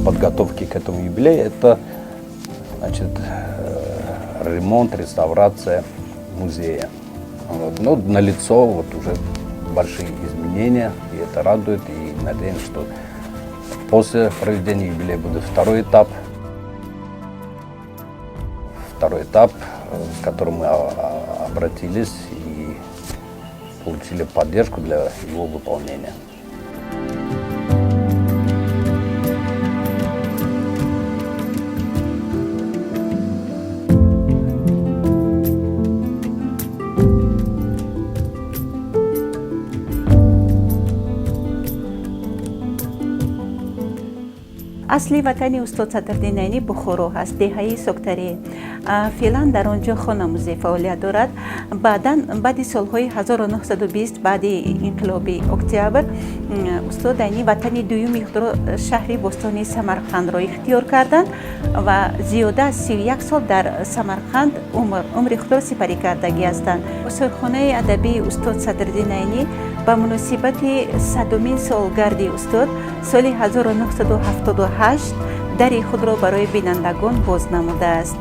подготовки к этому юбилею, это значит, ремонт, реставрация музея. Вот. Ну, налицо вот уже большие изменения, и это радует, и надеемся, что после проведения юбилея будет второй этап, с которым мы обратились и получили поддержку для его выполнения. اصلی وطنی استاد صدرالدین عینی بخارا هست، دهه سکتری. فعلا در آنجا خانه-موزه فعالیت دارد. بعد سالهای 1920 بعد انقلاب اکتبر استاد عینی وطن دوم خود شهر بستانی سمرقند را اختیار کردند و زیاده از 31 سال در سمرقند عمر خود را سپری کردگی هستند. اثرخانه ادبی استاد صدرالدین عینی به مناسبت 100مین سالگرد استاد سال 1978 در خود را برای بینندگان باز نموده است.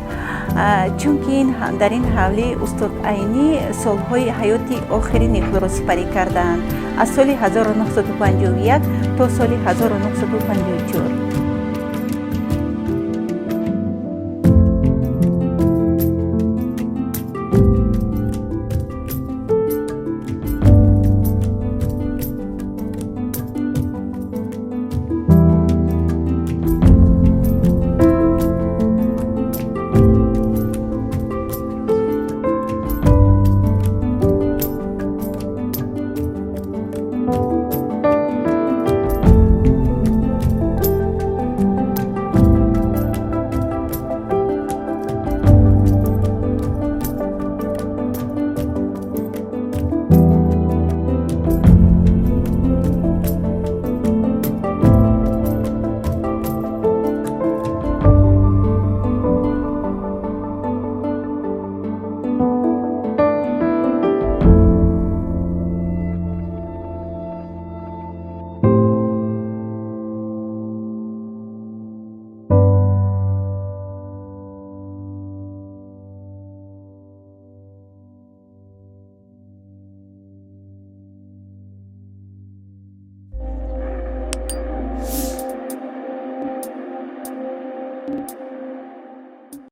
چون که در این حوله استاد عینی سالهای حیاتی آخرین خود را سپری کردند، از سال 1951 تا سال 1954.